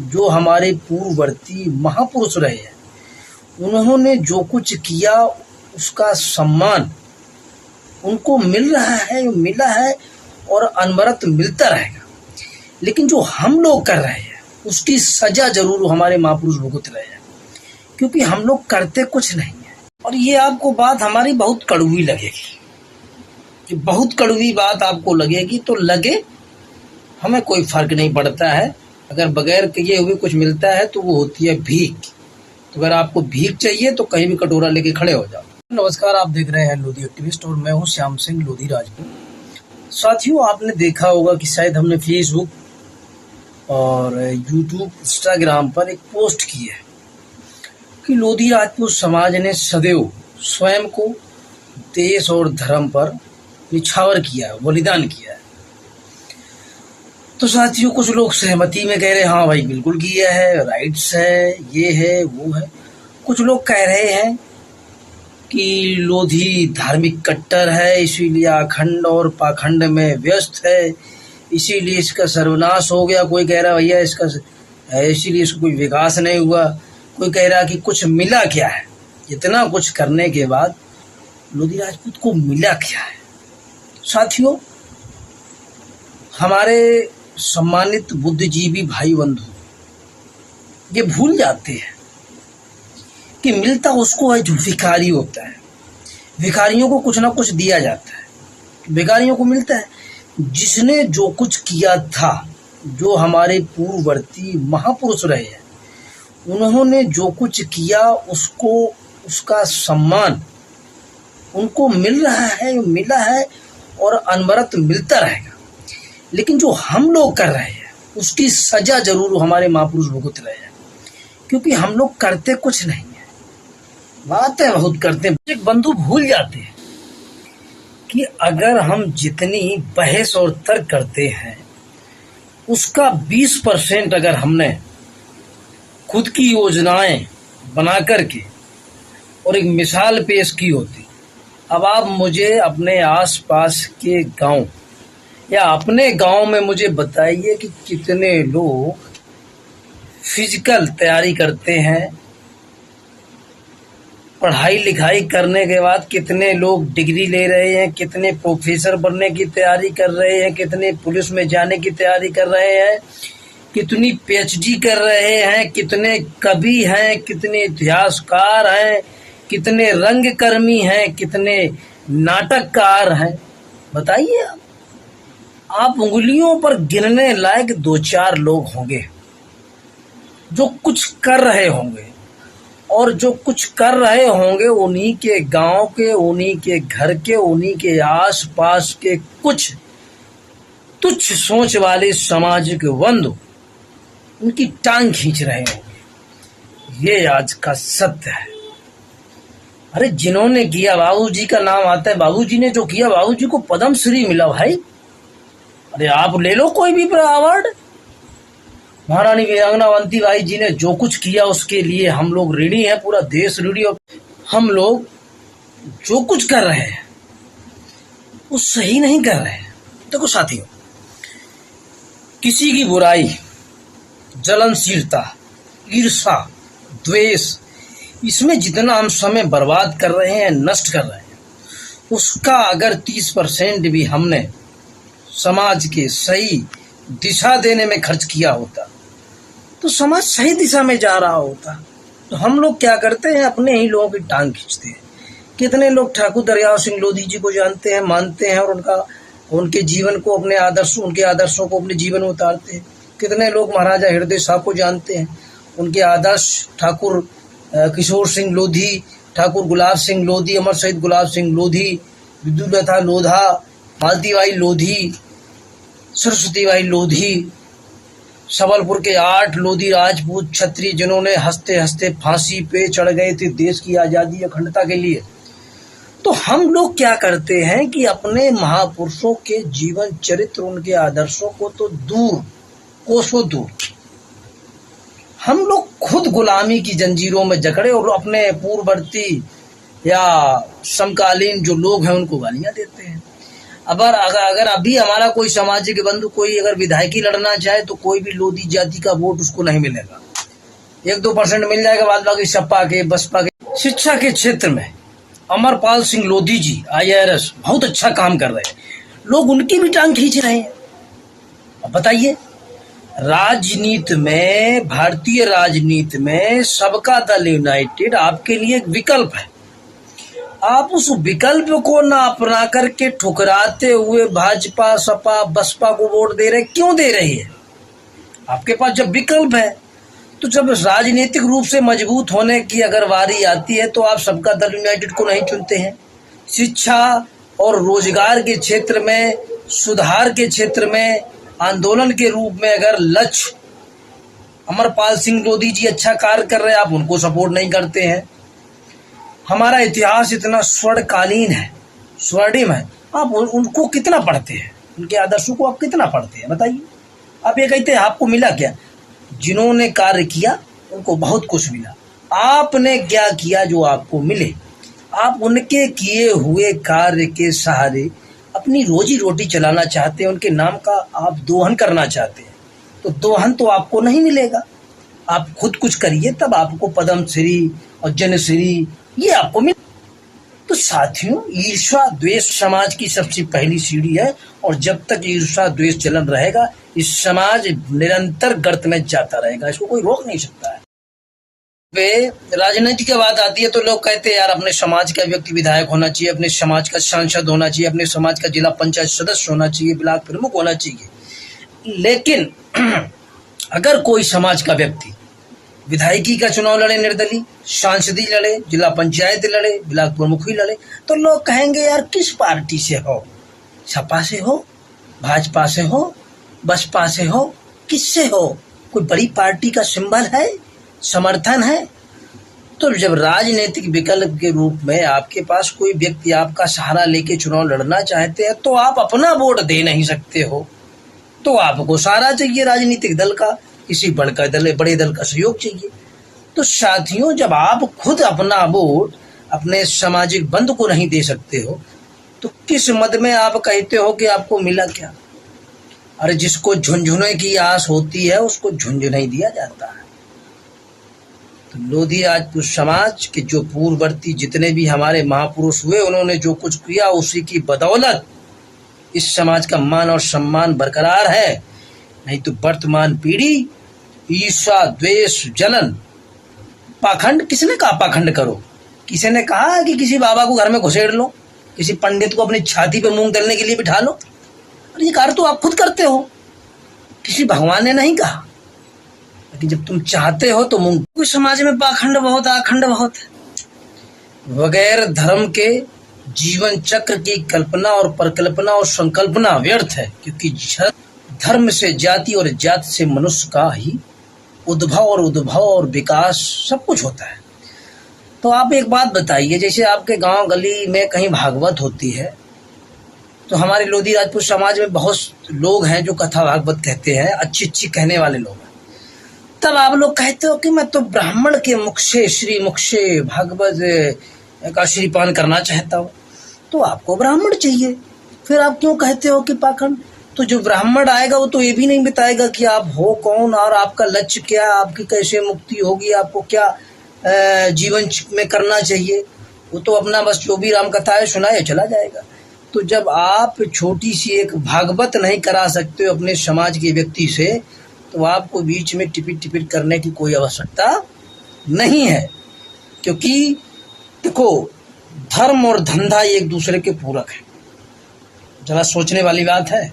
जो हमारे पूर्ववर्ती महापुरुष रहे हैं, उन्होंने जो कुछ किया उसका सम्मान उनको मिल रहा है, मिला है और अनवरत मिलता रहेगा। लेकिन जो हम लोग कर रहे हैं उसकी सजा जरूर हमारे महापुरुष भुगत रहे हैं, क्योंकि हम लोग करते कुछ नहीं है। और ये आपको बात हमारी बहुत कड़वी लगेगी, कि बहुत कड़वी बात आपको लगेगी तो लगे, हमें कोई फर्क नहीं पड़ता है। अगर बगैर किए हुए कुछ मिलता है तो वो होती है भीख। तो अगर आपको भीख चाहिए तो कहीं भी कटोरा लेके खड़े हो जाओ। नमस्कार, आप देख रहे हैं लोधी एक्टिविस्ट और मैं हूं श्याम सिंह लोधी राजपूत। साथियों, आपने देखा होगा कि शायद हमने फेसबुक और यूट्यूब, इंस्टाग्राम पर एक पोस्ट की है कि लोधी राजपूत समाज ने सदैव स्वयं को देश और धर्म पर निछावर किया है, बलिदान किया है। तो साथियों, कुछ लोग सहमति में कह रहे हैं हाँ भाई बिल्कुल किया है, राइट्स है, ये है वो है। कुछ लोग कह रहे हैं कि लोधी धार्मिक कट्टर है, इसीलिए अखंड और पाखंड में व्यस्त है, इसीलिए इसका सर्वनाश हो गया। कोई कह रहा भैया इसका इसीलिए इसको कोई विकास नहीं हुआ। कोई कह रहा कि कुछ मिला क्या है, इतना कुछ करने के बाद लोधी राजपूत को मिला क्या है। साथियों, हमारे सम्मानित बुद्धिजीवी भाई बंधु ये भूल जाते हैं कि मिलता उसको है जो भिखारी होता है। भिखारियों को कुछ ना कुछ दिया जाता है, भिखारियों को मिलता है जिसने जो कुछ किया था। जो हमारे पूर्ववर्ती महापुरुष रहे हैं, उन्होंने जो कुछ किया उसको, उसका सम्मान उनको मिल रहा है, मिला है और अनवरत मिलता रहेगा। लेकिन जो हम लोग कर रहे हैं उसकी सजा जरूर हमारे महापुरुष भुगत रहे हैं, क्योंकि हम लोग करते कुछ नहीं है, बातें बहुत करते हैं। एक बंधु भूल जाते हैं कि अगर हम जितनी बहस और तर्क करते हैं उसका 20% अगर हमने खुद की योजनाएं बना करके और एक मिसाल पेश की होती। अब आप मुझे अपने आसपास के गांव या अपने गांव में मुझे बताइए कि कितने लोग फिजिकल तैयारी करते हैं, पढ़ाई लिखाई करने के बाद कितने लोग डिग्री ले रहे हैं, कितने प्रोफेसर बनने की तैयारी कर रहे हैं, कितने पुलिस में जाने की तैयारी कर रहे हैं, कितनी पीएचडी कर रहे हैं, कितने कवि हैं, कितने इतिहासकार हैं, कितने रंगकर्मी हैं, कितने नाटककार हैं। बताइए, आप उंगलियों पर गिनने लायक 2-4 लोग होंगे जो कुछ कर रहे होंगे, और जो कुछ कर रहे होंगे उन्हीं के गांव के, उन्हीं के घर के, उन्हीं के आसपास के कुछ तुच्छ सोच वाले समाज के बंधु उनकी टांग खींच रहे होंगे। ये आज का सत्य है। अरे जिन्होंने किया, बाबूजी का नाम आता है, बाबूजी ने जो किया, बाबूजी को पद्मश्री मिला भाई। अरे आप ले लो कोई भी अवार्ड। महारानी वीरांगनावंती बाई जी ने जो कुछ किया उसके लिए हम लोग ऋणी हैं, पूरा देश ऋणी। और हम लोग जो कुछ कर रहे हैं वो सही नहीं कर रहे हैं। देखो साथियों, किसी की बुराई, जलनशीलता, ईर्ष्या, द्वेष, इसमें जितना हम समय बर्बाद कर रहे हैं, नष्ट कर रहे हैं, उसका अगर 30% भी हमने समाज के सही दिशा देने में खर्च किया होता तो समाज सही दिशा में जा रहा होता। तो हम लोग क्या करते हैं, अपने ही लोगों की टांग खींचते हैं। कितने लोग ठाकुर दरियाव सिंह लोधी जी को जानते हैं, मानते हैं और उनके जीवन को, अपने आदर्श, उनके आदर्शों को अपने जीवन में उतारते हैं। कितने लोग महाराजा हृदय शाह को जानते हैं, उनके आदर्श, ठाकुर किशोर सिंह लोधी, ठाकुर गुलाब सिंह लोधी, अमर शहीद गुलाब सिंह लोधी, विद्युलता लोधा, मालती बाई लोधी, सरस्वती बाई लोधी, सबलपुर के 8 लोधी राजपूत क्षत्रिय जिन्होंने हंसते हंसते फांसी पे चढ़ गए थे देश की आज़ादी, अखंडता के लिए। तो हम लोग क्या करते हैं कि अपने महापुरुषों के जीवन चरित्र, उनके आदर्शों को तो दूर, कोसों दूर, हम लोग खुद गुलामी की जंजीरों में जकड़े और अपने पूर्ववर्ती या समकालीन जो लोग हैं उनको गालियां देते हैं। अगर अभी हमारा कोई सामाजिक बंधु कोई अगर विधायकी लड़ना चाहे तो कोई भी लोधी जाति का वोट उसको नहीं मिलेगा। 1-2% मिल जाएगा, बाद बाकी सपा के बसपा के। शिक्षा के क्षेत्र में अमरपाल सिंह लोधी जी IAS बहुत अच्छा काम कर रहे हैं, लोग उनकी भी टांग खींच रहे हैं। अब बताइए, राजनीति में, भारतीय राजनीति में सबका दल यूनाइटेड आपके लिए एक विकल्प है। आप उस विकल्प को ना अपना करके ठुकराते हुए भाजपा सपा बसपा को वोट दे रहे, क्यों दे रही है? आपके पास जब विकल्प है, तो जब राजनीतिक रूप से मजबूत होने की अगर बारी आती है तो आप सबका दल यूनाइटेड को नहीं चुनते हैं। शिक्षा और रोजगार के क्षेत्र में, सुधार के क्षेत्र में, आंदोलन के रूप में अगर लक्ष्य अमरपाल सिंह लोधी जी अच्छा कार्य कर रहे हैं, आप उनको सपोर्ट नहीं करते हैं। हमारा इतिहास इतना स्वर्णकालीन है, स्वर्णिम है, आप उनको कितना पढ़ते हैं? उनके आदर्शों को आप कितना पढ़ते हैं? बताइए। आप ये कहते हैं आपको मिला क्या? जिन्होंने कार्य किया उनको बहुत कुछ मिला। आपने क्या किया जो आपको मिले? आप उनके किए हुए कार्य के सहारे अपनी रोजी रोटी चलाना चाहते हैं, उनके नाम का आप दोहन करना चाहते हैं, तो दोहन तो आपको नहीं मिलेगा। आप खुद कुछ करिए, तब आपको पद्मश्री और जनश्री ये आपको मिले। तो साथियों, ईर्ष्या द्वेष समाज की सबसे पहली सीढ़ी है, और जब तक ईर्ष्या द्वेष चलन रहेगा, इस समाज निरंतर गर्त में जाता रहेगा, इसको कोई रोक नहीं सकता है। वे राजनीति की बात आती है तो लोग कहते हैं यार अपने समाज का व्यक्ति विधायक होना चाहिए, अपने समाज का सांसद होना चाहिए, अपने समाज का जिला पंचायत सदस्य होना चाहिए, ब्लॉक प्रमुख होना चाहिए। लेकिन अगर कोई समाज का व्यक्ति विधायकी का चुनाव लड़े, निर्दलीय सांसदी लड़े, जिला पंचायत लड़े, ब्लॉक प्रमुख ही लड़े, तो लोग कहेंगे यार किस पार्टी से हो? सपा से हो, भाजपा से हो, बसपा से हो, किससे हो? कोई बड़ी पार्टी का सिंबल है, समर्थन है? तो जब राजनीतिक विकल्प के रूप में आपके पास कोई व्यक्ति आपका सहारा लेके चुनाव लड़ना चाहते हैं, तो आप अपना वोट दे नहीं सकते हो, तो आपको सहारा चाहिए राजनीतिक दल का, किसी बड़े दल का सहयोग चाहिए। तो साथियों, जब आप खुद अपना वोट अपने सामाजिक बंधु को नहीं दे सकते हो, तो किस मद में आप कहते हो कि आपको मिला क्या? अरे जिसको झुनझुने की आस होती है उसको झुंझुना ही दिया जाता है। तो लोधी राजपूत समाज के जो पूर्ववर्ती जितने भी हमारे महापुरुष हुए, उन्होंने जो कुछ किया उसी की बदौलत इस समाज का मान और सम्मान बरकरार है। नहीं तो वर्तमान पीढ़ी ईर्ष्या द्वेष जलन पाखंड, किसने कहा पाखंड करो? किसी ने कहा कि किसी बाबा को घर में घुसेड़ लो, किसी पंडित को अपनी छाती पे मूंग दलने के लिए बिठा लो? और ये कार्य तो आप खुद करते हो, किसी भगवान ने नहीं कहा। लेकिन जब तुम चाहते हो तो मूंग। कोई समाज में पाखंड बहुत, आखंड बहुत है। बगैर धर्म के जीवन चक्र की कल्पना और परिकल्पना और संकल्पना व्यर्थ है, क्योंकि धर्म से जाति और जाति से मनुष्य का ही उद्भव और विकास सब कुछ होता है। तो आप एक बात बताइए, जैसे आपके गांव गली में कहीं भागवत होती है, तो हमारे लोधी राजपूत समाज में बहुत लोग हैं जो कथा भागवत कहते हैं, अच्छी अच्छी कहने वाले लोग हैं। तब आप लोग कहते हो कि मैं तो ब्राह्मण के मुख से, श्री मुख से भागवत का श्रीपान करना चाहता हूँ, तो आपको ब्राह्मण चाहिए। फिर आप क्यों कहते हो कि पाखंड? तो जो ब्राह्मण आएगा वो तो ये भी नहीं बताएगा कि आप हो कौन और आपका लक्ष्य क्या, आपकी कैसे मुक्ति होगी, आपको क्या जीवन में करना चाहिए। वो तो अपना बस जो भी राम कथा है सुनाए चला जाएगा। तो जब आप छोटी सी एक भागवत नहीं करा सकते हो अपने समाज के व्यक्ति से, तो आपको बीच में टिपिट टिपिट करने की कोई आवश्यकता नहीं है। क्योंकि देखो, धर्म और धंधा एक दूसरे के पूरक है। जरा सोचने वाली बात है,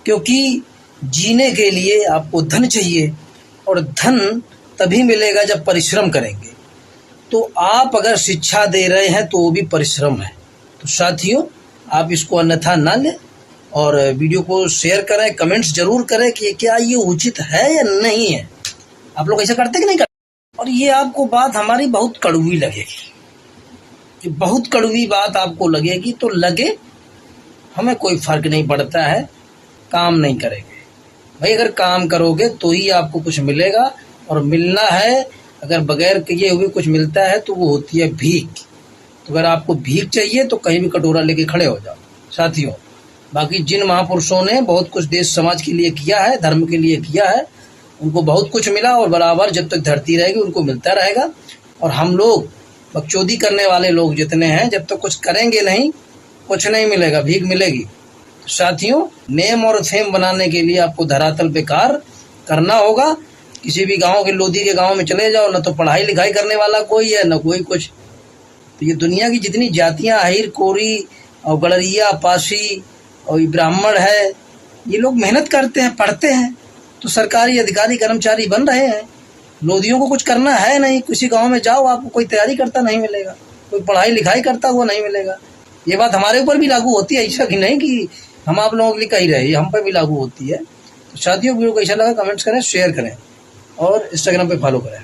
क्योंकि जीने के लिए आपको धन चाहिए, और धन तभी मिलेगा जब परिश्रम करेंगे। तो आप अगर शिक्षा दे रहे हैं तो वो भी परिश्रम है। तो साथियों, आप इसको अन्यथा ना लें और वीडियो को शेयर करें, कमेंट्स जरूर करें कि क्या ये उचित है या नहीं है। आप लोग ऐसा करते कि नहीं करते? और ये आपको बात हमारी बहुत कड़वी लगेगी, बहुत कड़वी बात आपको लगेगी, तो लगे, हमें कोई फर्क नहीं पड़ता है। काम नहीं करेंगे भाई, अगर काम करोगे तो ही आपको कुछ मिलेगा, और मिलना है अगर बगैर किए हुए कुछ मिलता है तो वो होती है भीख। तो अगर आपको भीख चाहिए तो कहीं भी कटोरा लेके खड़े हो जाओ। साथियों। बाकी जिन महापुरुषों ने बहुत कुछ देश समाज के लिए किया है, धर्म के लिए किया है, उनको बहुत कुछ मिला और बराबर जब तक धरती रहेगी उनको मिलता रहेगा। और हम लोग बकचोदी करने वाले लोग जितने हैं, जब तक कुछ करेंगे नहीं, कुछ नहीं मिलेगा, भीख मिलेगी। साथियों, नेम और फेम बनाने के लिए आपको धरातल पे कार्य करना होगा। किसी भी गांव के, लोधी के गांव में चले जाओ, न तो पढ़ाई लिखाई करने वाला कोई है, न कोई कुछ। तो ये दुनिया की जितनी जातियां, अहिर, कोरी और गड़रिया, पासी और ब्राह्मण है, ये लोग मेहनत करते हैं, पढ़ते हैं, तो सरकारी अधिकारी कर्मचारी बन रहे हैं। लोधियों को कुछ करना है नहीं। किसी गांव में जाओ, आपको कोई तैयारी करता नहीं मिलेगा, कोई पढ़ाई लिखाई करता हुआ नहीं मिलेगा। ये बात हमारे ऊपर भी लागू होती है, ऐसा कि नहीं कि हम आप लोगों के लिए कही रहे, हम पर भी लागू होती है। तो साथियों, वीडियो कैसा लगा कमेंट्स करें, शेयर करें और इंस्टाग्राम पे फॉलो करें।